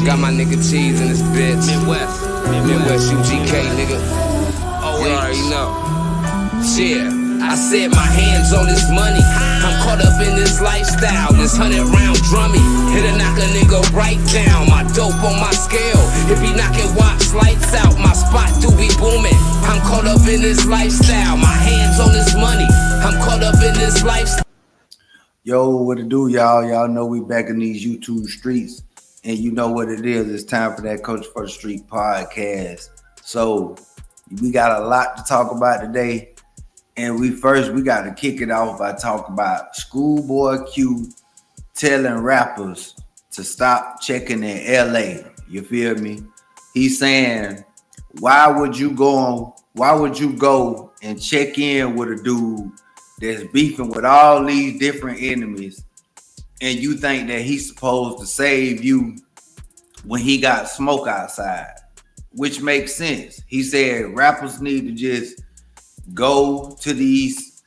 Got my nigga Cheese in this bitch. Midwest UGK, nigga. You already know. Yeah, I said my hands on this money. I'm caught up in this lifestyle, this 100-round drummy. It'll knock a nigga right down. My dope on my scale. If he knocking watch lights out, my spot do be booming. I'm caught up in this lifestyle. My hands on this money. I'm caught up in this lifestyle. Yo, what it do, y'all? Y'all know we back in these YouTube streets, and you know what it is. It's time for that Coach for the Street podcast. So we got a lot to talk about today. And we got to kick it off by talking about Schoolboy Q telling rappers to stop checking in LA. You feel me? He's saying, why would you go and check in with a dude that's beefing with all these different enemies, and you think that he's supposed to save you when he got smoke outside? Which makes sense. He said rappers need to just go to these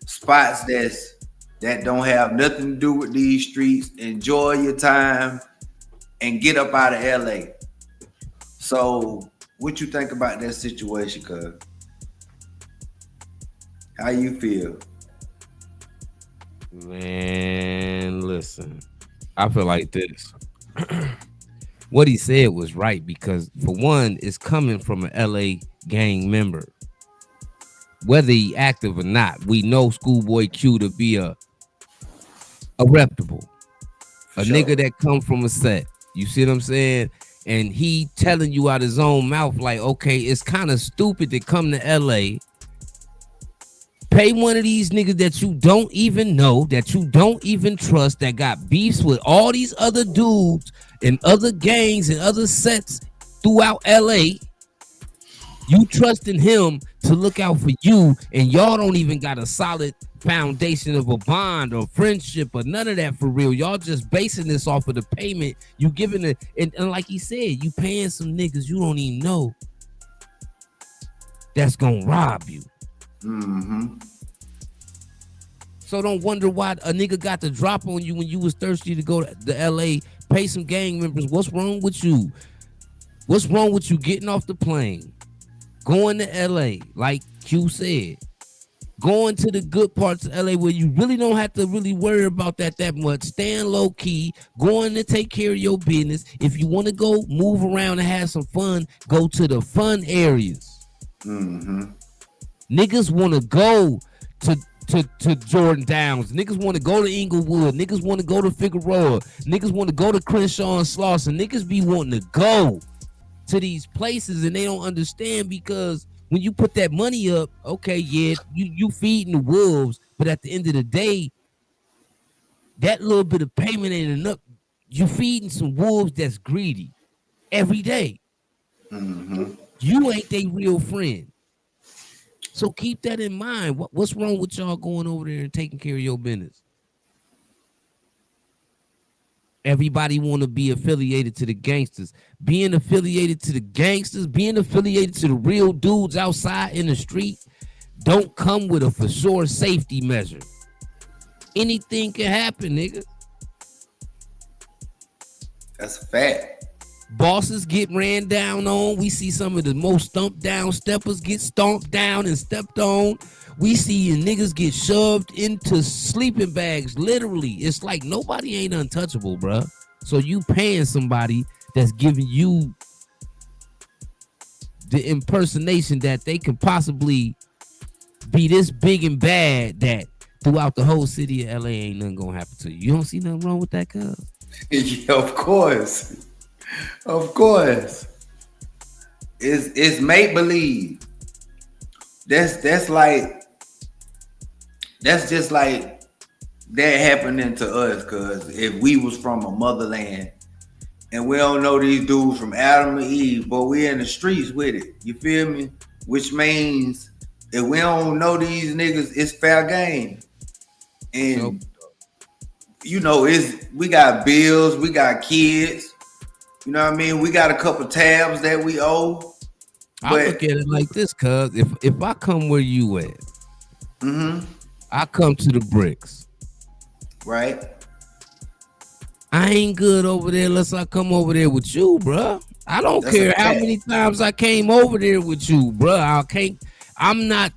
spots that don't have nothing to do with these streets, enjoy your time, and get up out of LA. So what you think about that situation, cuz? How you feel? Man, listen, I feel like this. What he said was right, because for one, it's coming from an LA gang member. Whether he active or not, we know Schoolboy Q to be a reputable, nigga that come from a set. You see what I'm saying? And he telling you out his own mouth, like, okay, it's kind of stupid to come to LA, pay one of these niggas that you don't even know, that you don't even trust, that got beefs with all these other dudes and other gangs and other sets throughout LA. You trusting him to look out for you, and y'all don't even got a solid foundation of a bond or friendship or none of that for real. Y'all just basing this off of the payment you giving it, and like he said, you paying some niggas you don't even know that's gonna rob you. Mm-hmm. So don't wonder why a nigga got the drop on you when you was thirsty to go to LA, pay some gang members. What's wrong with you? What's wrong with you getting off the plane, going to LA, like Q said, going to the good parts of LA where you really don't have to really worry about that much, staying low key, going to take care of your business. If you want to go move around and have some fun, go to the fun areas. Mm-hmm. Niggas want to go to Jordan Downs. Niggas want to go to Inglewood. Niggas want to go to Figueroa. Niggas want to go to Crenshaw and Slauson. Niggas be wanting to go to these places, and they don't understand, because when you put that money up, okay, yeah, you feeding the wolves, but at the end of the day, that little bit of payment ain't enough. You feeding some wolves that's greedy every day. Mm-hmm. You ain't they real friend. So keep that in mind. What's wrong with y'all going over there and taking care of your business? Everybody want to be affiliated to the gangsters. Being affiliated to the gangsters, being affiliated to the real dudes outside in the street, don't come with a for sure safety measure. Anything can happen, nigga. That's a fact. Bosses get ran down on. We see some of the most stumped down steppers get stomped down and stepped on. We see niggas get shoved into sleeping bags. Literally, it's like nobody ain't untouchable, bruh. So you paying somebody that's giving you the impersonation that they can possibly be this big and bad that throughout the whole city of LA ain't nothing gonna happen to you. You don't see nothing wrong with that, cuz? Yeah, of course. Of course. It's make believe. That's just like that happening to us, cause if we was from a motherland and we don't know these dudes from Adam and Eve, but we in the streets with it. You feel me? Which means if we don't know these niggas, it's fair game. And you know, we got bills, we got kids. You know what I mean? We got a couple tabs that we owe. I look at it like this, cuz if I come where you at, mm-hmm. I come to the bricks. Right. I ain't good over there unless I come over there with you, bruh. I don't That's a care how fact. many times I came over there with you, bruh. I can't. I'm not.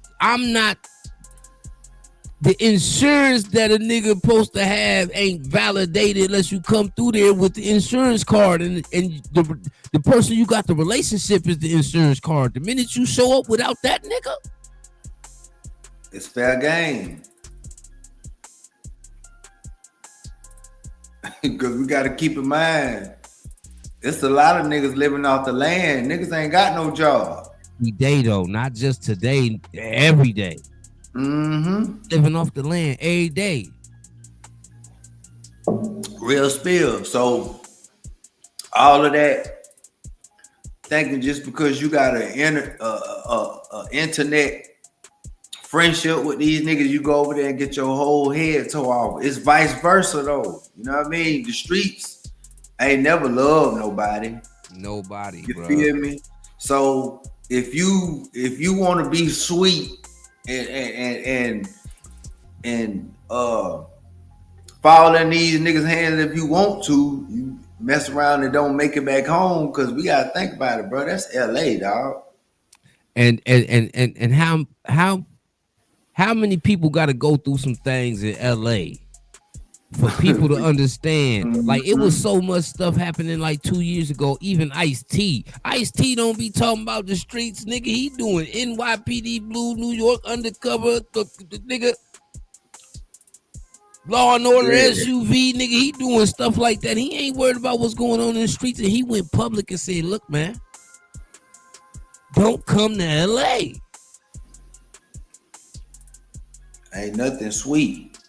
The insurance that a nigga supposed to have ain't validated unless you come through there with the insurance card, and the person you got the relationship is the insurance card. The minute you show up without that nigga, It's fair game. Because we got to keep in mind, it's a lot of niggas living off the land. Niggas ain't got no job. every day though, not just today, every day. Mm-hmm. Living off the land every day. Real spill. So all of that, thinking just because you got an internet friendship with these niggas, you go over there and get your whole head tore off. It's vice versa though. You know what I mean? The streets ain't never loved nobody. Nobody, You bro. feel me? So if you want to be sweet and fall in these niggas' hands if you want to, you mess around and don't make it back home, because we gotta think about it, bro. That's LA, dog. And how many people got to go through some things in LA for people to understand? Like, it was so much stuff happening like 2 years ago. Even Ice-T don't be talking about the streets, nigga. He doing NYPD Blue, New York undercover, the nigga. Law and Order SUV, nigga. He doing stuff like that. He ain't worried about what's going on in the streets. And he went public and said, look, man, don't come to LA. Ain't nothing sweet.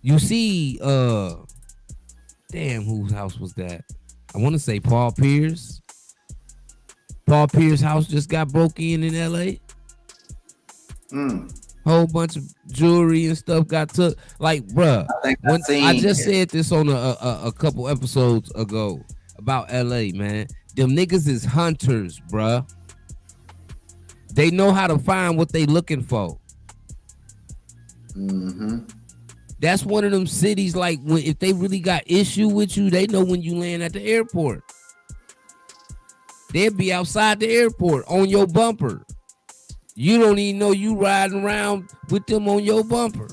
You see, damn, whose house was that? I want to say Paul Pierce. Paul Pierce's house just got broke in LA. Whole bunch of jewelry and stuff got took. Like, bruh, I just said this on a couple episodes ago about LA, man. Them niggas is hunters, bruh. They know how to find what they looking for. That's one of them cities, like, when if they really got issue with you, they know when you land at the airport. They'll be outside the airport on your bumper. You don't even know you riding around with them on your bumper.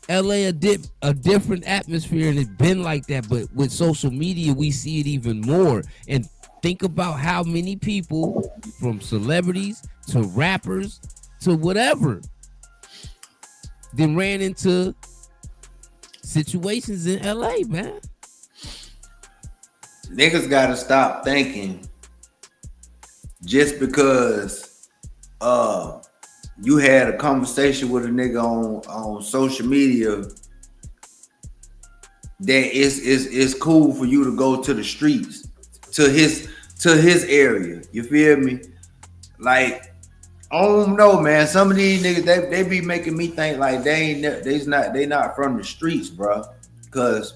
LA a different atmosphere, and it's been like that, but with social media we see it even more. And think about how many people, from celebrities to rappers to whatever, then ran into situations in LA, man. Niggas gotta stop thinking just because you had a conversation with a nigga on social media that it's cool for you to go to the streets, to his area. You feel me? Like, I don't know, man. Some of these niggas, they be making me think like they not from the streets, bro. Cause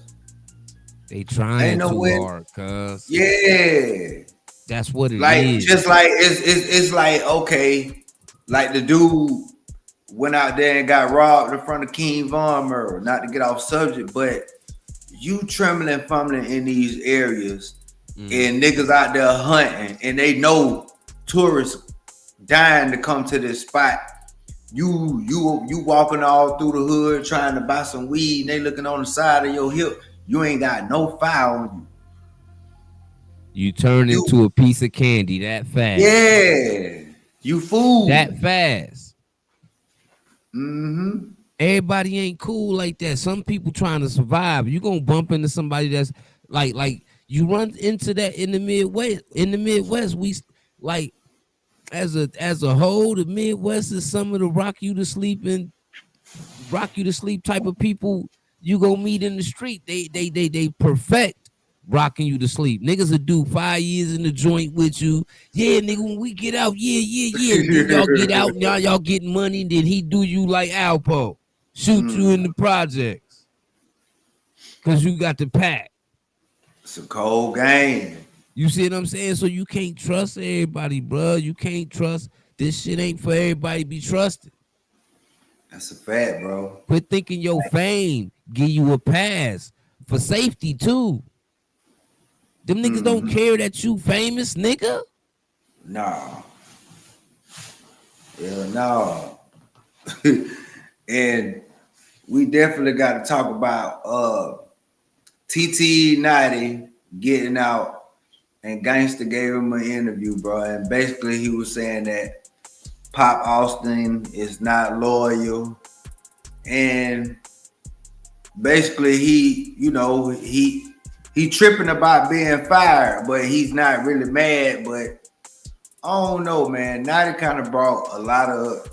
they trying too hard, cuz. Yeah. That's what it is. Like, just like it's like, okay, like the dude went out there and got robbed in front of King Von murder. Not to get off subject, but you trembling, fumbling in these areas, and niggas out there hunting, and they know tourists dying to come to this spot. You walking all through the hood trying to buy some weed, and they looking on the side of your hip. You ain't got no fire on you. You turn into a piece of candy that fast. Yeah, you fool. That fast. Everybody ain't cool like that. Some people trying to survive. You gonna bump into somebody that's like you run into that in the Midwest. In the Midwest, we like as a whole, the Midwest is some of the rock you to sleep type of people you gonna meet in the street. They perfect rocking you to sleep. Niggas will do 5 years in the joint with you. Yeah, nigga, when we get out, yeah. Then y'all get out, y'all getting money, then he do you like Alpo. Shoot you in the projects. Cause you got the pack. It's a cold game. You see what I'm saying? So you can't trust everybody, bro. You can't trust. This shit ain't for everybody to be trusted. That's a fact, bro. Quit thinking your fame give you a pass for safety too. Them niggas don't care that you famous, nigga. Nah. Yeah, no. And we definitely got to talk about TTE Notti getting out, and Gangsta gave him an interview, bro. And basically he was saying that Pop Austin is not loyal. And basically he tripping about being fired, but he's not really mad. But I don't know, man. Notti kind of brought a lot of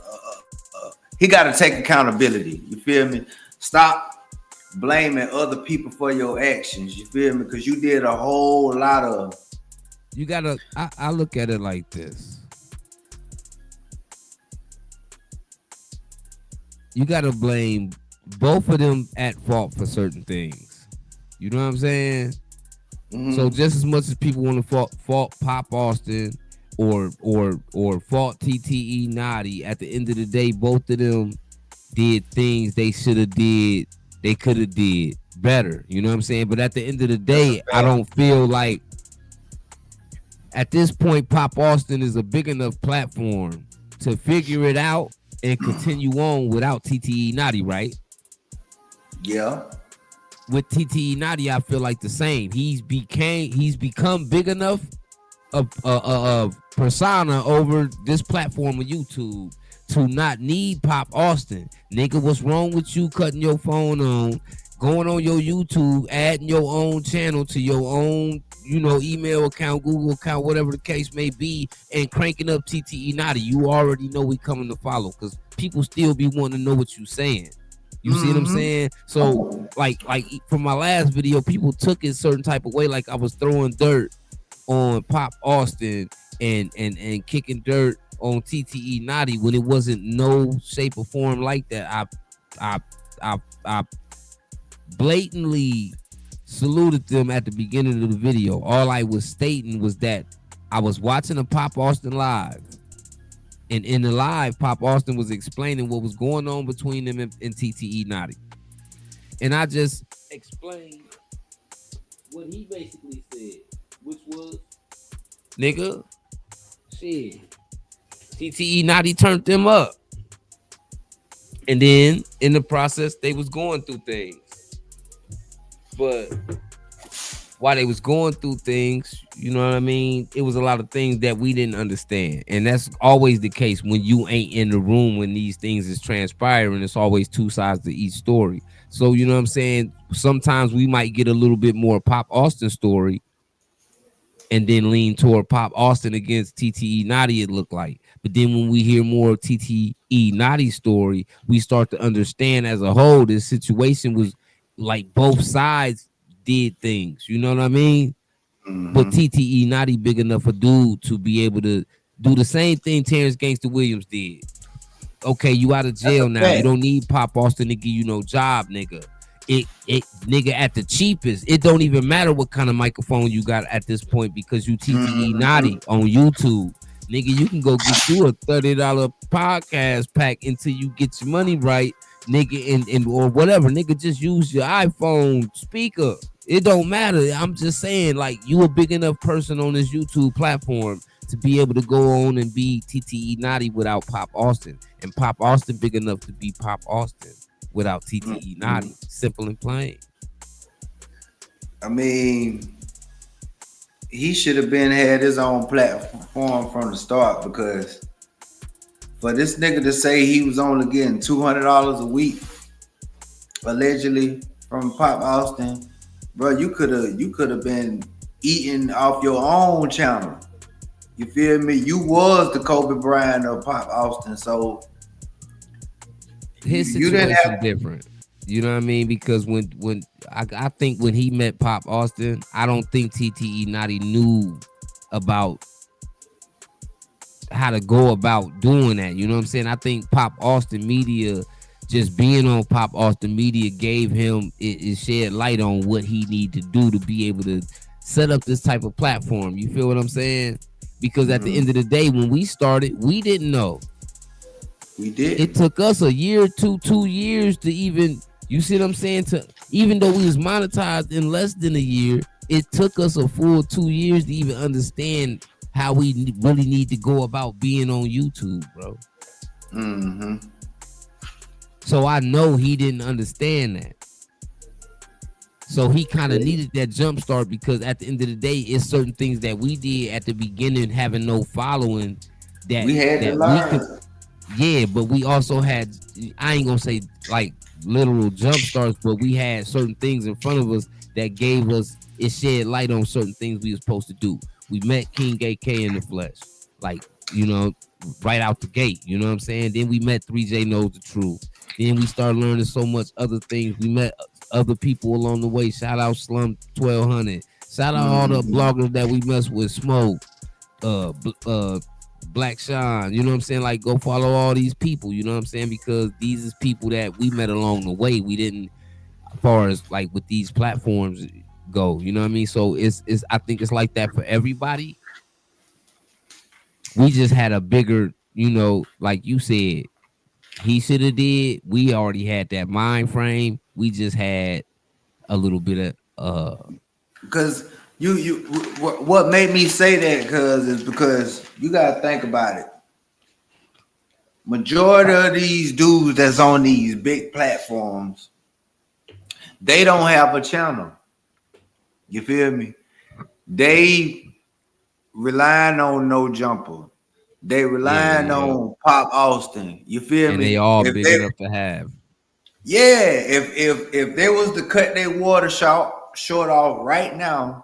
he got to take accountability. You feel me? Stop blaming other people for your actions. You feel me? Because you did a whole lot of. You gotta. I look at it like this. You gotta blame both of them at fault for certain things. You know what I'm saying? Mm-hmm. So just as much as people want to fault Pop Austin or fault TTE Notti, at the end of the day, both of them did things they should have did. They could have did better. You know what I'm saying? But at the end of the day, I don't feel like at this point Pop Austin is a big enough platform to figure it out and continue on without TTE Notti, right? Yeah. With TTE Notti, I feel like the same. He's become big enough of persona over this platform of YouTube to not need Pop Austin. Nigga, what's wrong with you cutting your phone on, going on your YouTube, adding your own channel to your own, email account, Google account, whatever the case may be, and cranking up TTE Notti? You already know we coming to follow because people still be wanting to know what you saying. You see what I'm saying? So, like from my last video, people took it a certain type of way, like I was throwing dirt on Pop Austin and kicking dirt on TTE Notti when it wasn't no shape or form like that. I blatantly saluted them at the beginning of the video. All I was stating was that I was watching a Pop Austin live. And in the live, Pop Austin was explaining what was going on between them and TTE Notti. And I just explained what he basically said, which was, nigga, shit, TTE Notti turned them up. And then in the process, they was going through things. But while they was going through things, you know what I mean? It was a lot of things that we didn't understand. And that's always the case when you ain't in the room when these things is transpiring. It's always two sides to each story. So, you know what I'm saying? Sometimes we might get a little bit more Pop Austin story and then lean toward Pop Austin against TTE Notti, it looked like. But then when we hear more TTE Notti story, we start to understand as a whole this situation was like both sides did things, you know what I mean? But TTE Notti big enough a dude to be able to do the same thing Terrence Gangsta Williams did. Okay, you out of jail now. You don't need Pop Austin to give you no job, nigga. It nigga, at the cheapest, it don't even matter what kind of microphone you got at this point because you TTE Notti on YouTube. Nigga, you can go get you a $30 podcast pack until you get your money right, nigga, and or whatever. Nigga, just use your iPhone speaker. It don't matter. I'm just saying, like, you a big enough person on this YouTube platform to be able to go on and be TTE Notti without Pop Austin. And Pop Austin big enough to be Pop Austin without TTE Notti. Simple and plain. I mean, he should have had his own platform from the start, because for this nigga to say he was only getting $200 a week, allegedly, from Pop Austin, bro, you could have been eating off your own channel. You feel me? You was the Kobe Bryant of Pop Austin, so his situation different. You know what I mean? Because when I think when he met Pop Austin, I don't think TTE Notti knew about how to go about doing that. You know what I'm saying? I think Pop Austin Media, just being on Pop Austin Media, gave him it shed light on what he need to do to be able to set up this type of platform. You feel what I'm saying? Because at the end of the day, when we started, we didn't know. We It didn't. took us a year, 2 years to even, you see what I'm saying? To even though we was monetized in less than a year, it took us a full 2 years to even understand how we really need to go about being on YouTube, bro. Mm-hmm. So I know he didn't understand that. So he kind of needed that jump start because at the end of the day, it's certain things that we did at the beginning, having no following, that We had to that we could. learn. Yeah, but we also had, I ain't gonna say like literal jump starts, but we had certain things in front of us that gave us, it shed light on certain things we were supposed to do. We met King AK in the flesh, like, you know, right out the gate, you know what I'm saying? Then we met 3J Knows the Truth. Then we started learning so much other things. We met other people along the way. Shout out Slum 1200. Shout out all the Mm-hmm. bloggers that we messed with, Smoke, uh, Black Sean, you know what I'm saying? Like, go follow all these people, you know what I'm saying? Because these is people that we met along the way. We didn't, as far as like with these platforms go, you know what I mean? So it's I think it's like that for everybody. We just had a bigger, you know, like you said, he should have did. We already had that mind frame. We just had a little bit of Because what made me say that, cause is because you gotta think about it. Majority of these dudes that's on these big platforms, they don't have a channel. You feel me? They relying on No Jumper. They relying yeah, on Pop Austin. You feel and they me? all If big they, enough to have. yeah, if they was to cut their water short off right now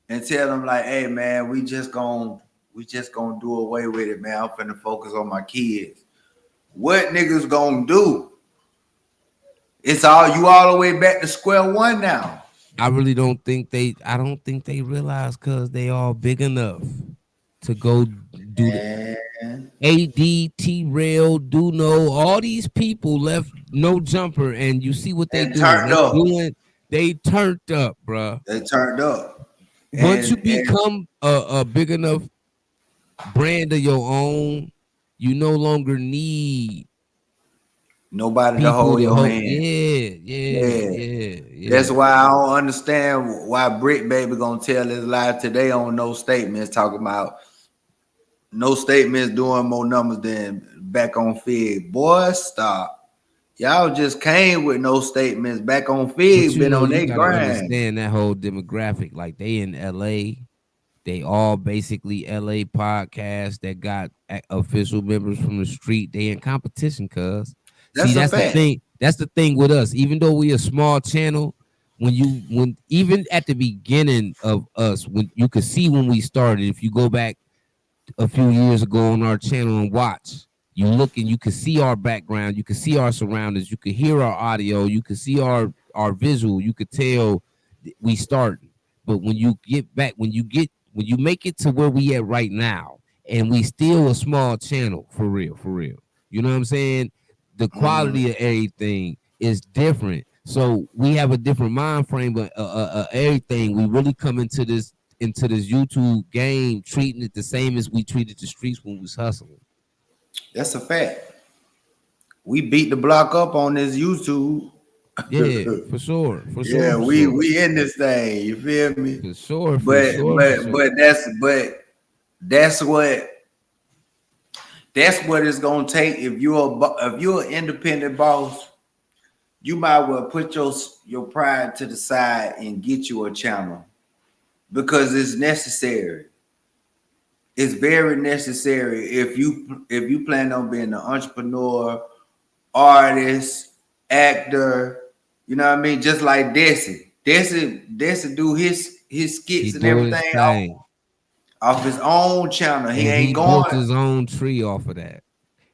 and tell them like, hey man, we just gonna do away with it, man. I'm finna focus on my kids. What niggas gonna do? It's all the way back to square one now. I really don't think I don't think they realize because they all big enough to go do the And AD, Rail, Duno, all these people left No Jumper, and you see what they doing. turned up. They turned up, bruh. They turned up. Once you And become a big enough brand of your own, you no longer need nobody to people hold to your hold. hand. Yeah, yeah, Yeah. yeah, That's yeah. why I don't understand why Brick Baby gonna tell his live today on no statements talking about no statements doing more numbers than back on Fig. Boy, stop. Y'all just came with no statements. Back on But Fig you been know, on you their gotta grind. understand that whole demographic. Like they in LA, they all basically LA podcasts that got official members from the street. They in competition, cuz. See, That's a that's the fact. thing. That's the thing with us. Even though we a small channel, when even at the beginning of us, when you could see when we started, if you go back a few years ago on our channel and watch. You look and you can see our background, you can see our surroundings, you can hear our audio, you can see our visual, you could tell we started. But when you get back, when you make it to where we at right now, and we still a small channel for real, for real. You know what I'm saying? The Mhm. quality of everything is different. So we have a different mind frame, but everything we really come into this YouTube game, treating it the same as we treated the streets when we was hustling. That's a fact. We beat the block up on this YouTube. Yeah, for sure, for sure, Yeah, for we sure, we in this thing. You feel me? for sure, for But sure, for but sure. but that's what that's what it's gonna take if you're an independent boss. You might well put your pride to the side and get you a channel because it's necessary. It's very necessary if you plan on being an entrepreneur, artist, actor. You know what I mean? Just like Desi. Desi do his He skits and doing his everything thing, off his own channel. He and he ain't built going his own tree off of that.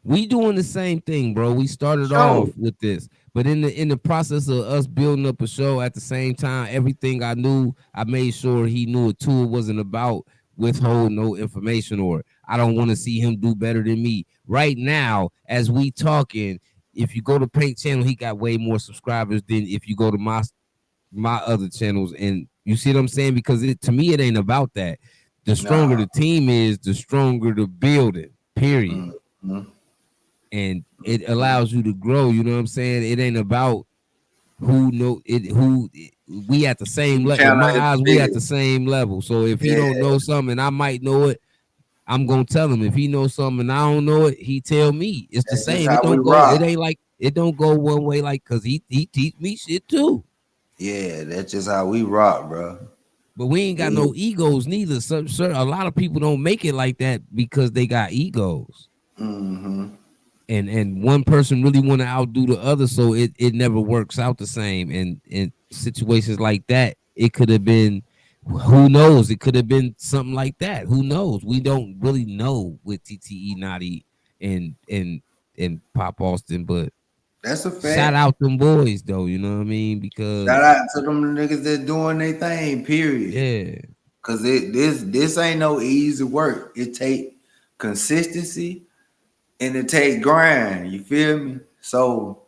We doing the same thing, bro. We started off show. with this, but in the process of us building up a show at the same time, everything I knew, I made sure he knew it too. It wasn't about withhold no information or I don't want to see him do better than me. Right now, as we talking, if you go to Paint Channel, he got way more subscribers than if you go to my other channels. And you see what I'm saying? Because it to me, it ain't about that. The stronger Nah. the team is, the stronger the building. Period. Mm-hmm. and it allows you to grow. You know what I'm saying? It ain't about who know it. We at the same level. In channel my is eyes, we at bigger. the same level. So if he Yeah, don't know something, I might know it. I'm gonna tell him. If he knows something and I don't know it, he tell me. It's the that's just same. It how we don't go. It rock. ain't like it don't go one way. Like cause he teach me shit too. Yeah, that's just how we rock, bro. But we ain't got We, no egos neither. A lot of people don't make it like that because they got egos. mm-hmm. And one person really want to outdo the other, so it never works out the same. And in situations like that, it could have been, who knows? It could have been something like that. Who knows? We don't really know with TTE Notti and Pop Austin, but That's a shout fact. out them boys though. You know what I mean? Shout Because out to them niggas that doing their thing, period. yeah, Cause this ain't no easy work. It take consistency and it take grind. You feel me? So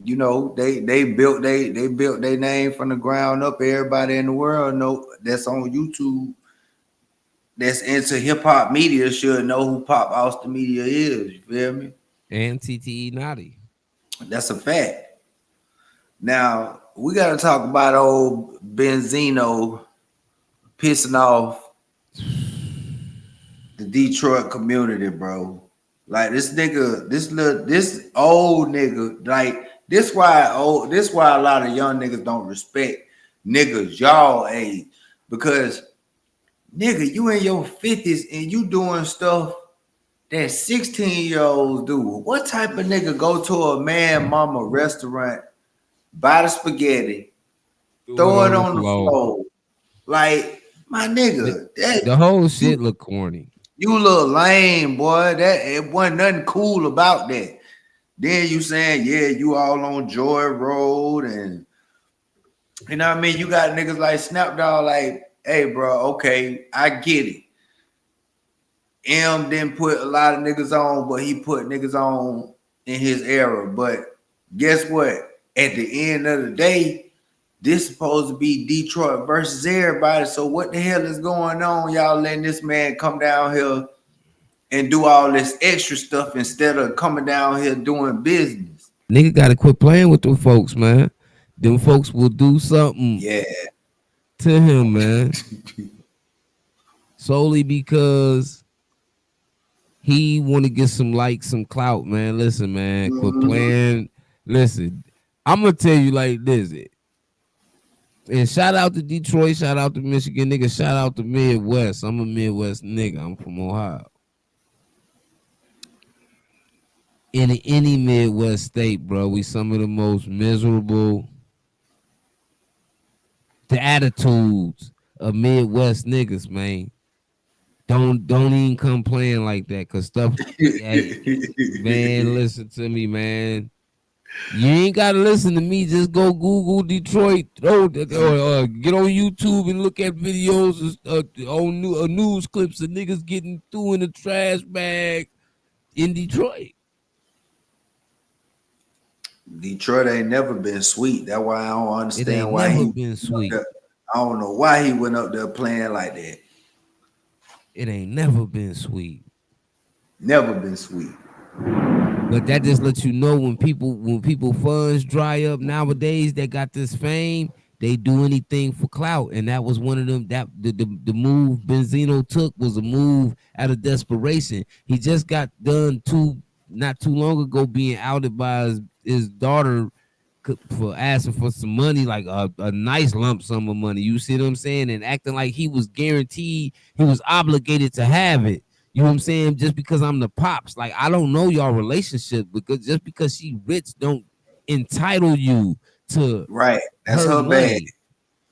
they built their name from the ground up. Everybody in the world know that's on YouTube that's into hip hop media should know who Pop Austin Media is. You feel me? and TTE Notti. That's a fact. Now we gotta talk about old Benzino pissing off the Detroit community, bro. Like this nigga, this old nigga, like this why a lot of young niggas don't respect niggas y'all age. Because nigga, you in your 50s and you doing stuff that 16-year-olds do. What type of nigga go to a man mama restaurant, buy the spaghetti, Threw it throw it on the on the floor. floor? Like, my nigga, that The whole you shit look corny. you look lame, boy. That it wasn't nothing cool about that. Then you saying, yeah, you all on Joy Road, and you know what I mean? You got niggas like Snapdog, like, hey, bro, okay, I get it. M didn't put a lot of niggas on, but he put niggas on in his era. But guess what? At the end of the day, this supposed to be Detroit versus everybody. So what the hell is going on? Y'all letting this man come down here and do all this extra stuff instead of coming down here doing business. Nigga gotta quit playing with them folks, man. Them folks will do something Yeah. to him, man, solely because he want to get some likes, some clout, man. Listen, man, quit Mhm. playing. Listen, I'm gonna tell you like this. And shout out to Detroit, shout out to Michigan, nigga. Shout out to Midwest. I'm a Midwest nigga. I'm from Ohio. In any Midwest state, bro, we some of the most miserable. The attitudes of Midwest niggas, man. Don't even come playing like that, cause stuff. Hey, man, listen to me, man. You ain't gotta listen to me. Just go Google Detroit, or get on YouTube and look at videos on news clips of niggas getting through in a trash bag in Detroit. Detroit ain't never been sweet. That's why I don't It understand ain't why never he been went up sweet. there. I don't know why he went up there playing like that. It ain't never been sweet. Never been sweet. But that just lets you know when people funds dry up nowadays that got this fame, they do anything for clout. And that was one of them that the move Benzino took was a move out of desperation. He just got done not too long ago being outed by his daughter for asking for some money, like a nice lump sum of money. You see what I'm saying? And acting like he was guaranteed, he was obligated to have it. You know what I'm saying? Just because I'm the pops, like I don't know y'all relationship, because just because she rich don't entitle you to Right. That's her her bad. money.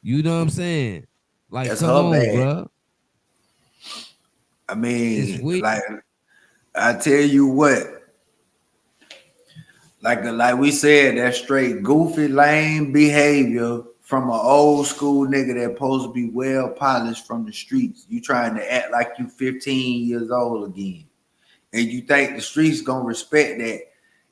You know what I'm saying? Like, That's come her on, bad. bro. I It's mean, weird. like I tell you what, like we said, that straight goofy, lame behavior from an old school nigga that supposed to be well polished from the streets. You trying to act like you 15 years old again, and you think the streets gonna respect that,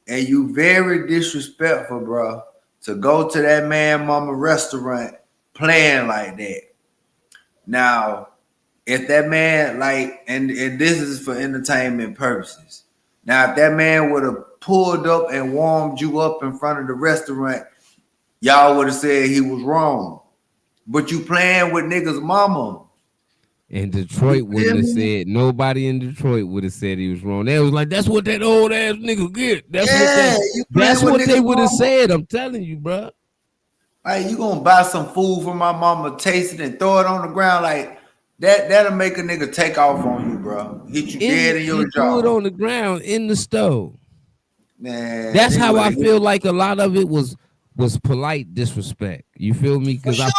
and you very disrespectful, bro, to go to that man mama restaurant playing like that. Now, if that man like, and this is for entertainment purposes. Now, if that man would have pulled up and warmed you up in front of the restaurant, y'all would have said he was wrong. But you playing with niggas' mama. And Detroit wouldn't have said, nobody in Detroit would have said he was wrong. They was like, that's what that old ass nigga get. That's what they would have said. I'm telling you, bro. Like, you gonna buy some food for my mama, taste it, and throw it on the ground like that'll make a nigga take off on you, bro. Hit you dead in your jaw. Threw it on the ground in the stove. Man, that's how I feel like a lot of it was polite disrespect. You feel me? Because I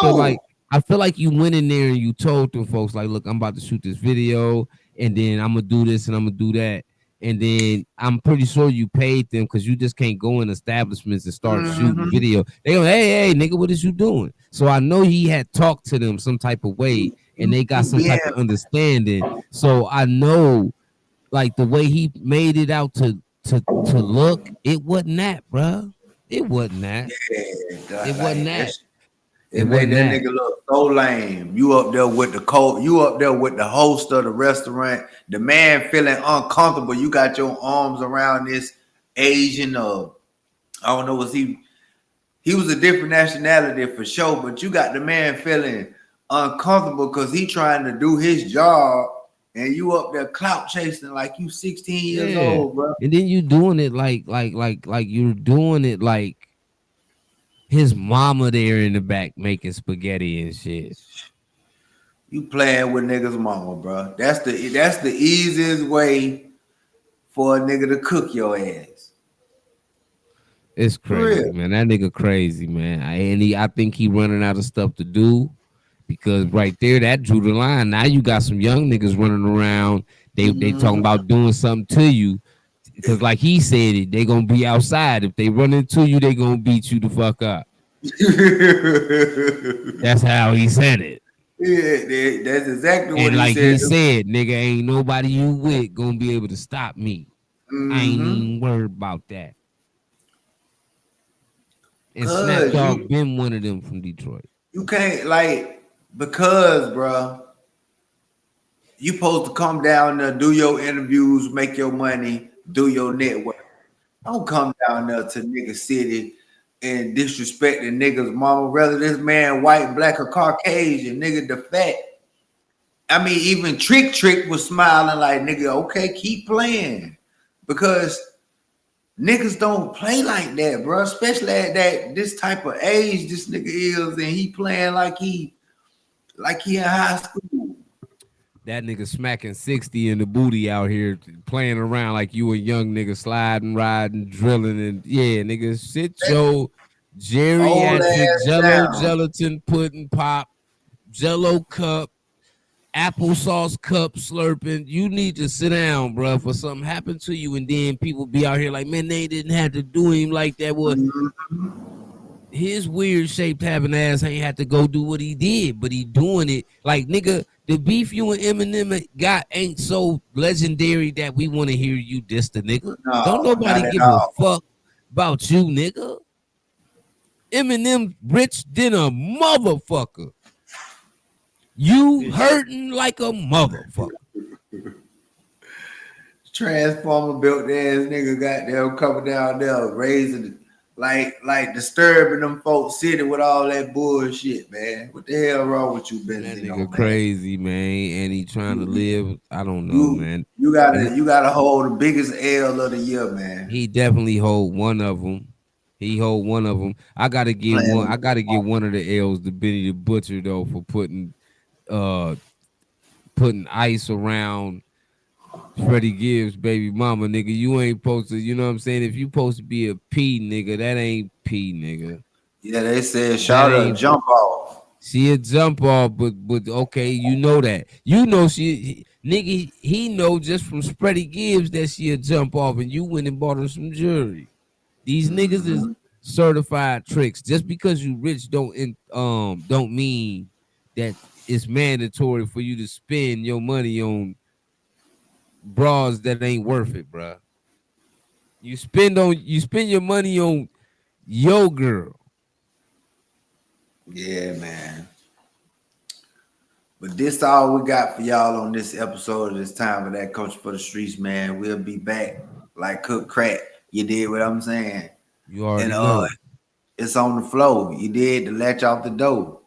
feel like you went in there and you told them folks like, look, I'm about to shoot this video, and then I'm gonna do this and I'm gonna do that. And then I'm pretty sure you paid them because you just can't go in establishments and start shooting video. They go, hey, nigga, what is you doing? So I know he had talked to them some type of way and they got some type of understanding. So I know like the way he made it out to look, it wasn't that, bro. It wasn't that. Yeah, it wasn't that. It made that nigga look so lame. You up there with the host of the restaurant, the man feeling uncomfortable. You got your arms around this Asian I don't know, he was a different nationality for sure, but you got the man feeling uncomfortable because he trying to do his job and you up there clout chasing like you 16 years old, bro. And then you doing it like you're doing it like his mama there in the back making spaghetti and shit. You playing with niggas' mama, bro. That's the easiest way for a nigga to cook your ass. It's crazy, man. That nigga crazy, man. I think he running out of stuff to do because right there, that drew the line. Now you got some young niggas running around. They talking about doing something to you. Because like he said it, they gonna be outside. If they run into you, they gonna beat you the fuck up. That's how he said it. Yeah, that's exactly what he said, nigga, ain't nobody you with gonna be able to stop me. I ain't even worried about that. And Snap Dogg been one of them from Detroit. You can't because, bro, you supposed to come down there, do your interviews, make your money, do your network. Don't come down there to nigga city and disrespect the nigga's mama, whether this man white, black, or Caucasian, nigga the fat. I mean, even Trick was smiling like, nigga, okay, keep playing. Because niggas don't play like that, bro. Especially at this type of age this nigga is, and he playing like he in high school. That nigga smacking 60 in the booty out here playing around like you a young nigga sliding, riding, drilling, and yeah, nigga, sit your geriatric gelatin pudding pop, Jello cup, applesauce cup slurping. You need to sit down, bro, for something happened to you, and then people be out here like, man, they didn't have to do him like that. What? His weird shaped having ass ain't had to go do what he did, but he doing it like, nigga. The beef you and Eminem got ain't so legendary that we want to hear you diss the nigga. No, don't nobody give a fuck about you, nigga. Eminem rich than a motherfucker. You hurting like a motherfucker. Transformer built ass nigga goddamn coming down there raising like disturbing them folks city with all that bullshit, man. What the hell wrong with you, Benzino? That nigga crazy, man, and he trying to live. I don't know, man. You gotta hold the biggest L of the year, man. He definitely hold one of them. He hold one of them. I gotta give one. I gotta give one of the L's to Benny the Butcher though for putting ice around Freddie Gibbs' baby mama, nigga. You ain't supposed to, you know what I'm saying? If you supposed to be a P, nigga, that ain't P, nigga. Yeah, they said shout out jump off. She a jump off, but okay, you know that. You know nigga, he know just from Freddie Gibbs that she a jump off, and you went and bought her some jewelry. These niggas is certified tricks. Just because you rich don't mean that it's mandatory for you to spend your money on bras that ain't worth it, bro. You spend your money on your girl. Yeah, man. But this all we got for y'all on this episode of This Time for That Coach for the Streets, man. We'll be back like cook crack You did what I'm saying. You And already know. it's on the flow. You did the latch off the door.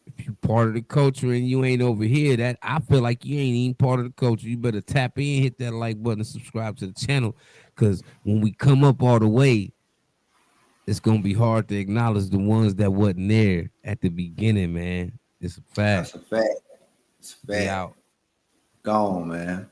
If you part of the culture and you ain't over here, that I feel like you ain't even part of the culture. You better tap in, hit that like button, and subscribe to the channel. Cause when we come up all the way, it's gonna be hard to acknowledge the ones that wasn't there at the beginning, man. It's a fact. That's a fact. It's a We fact. out. Gone, man.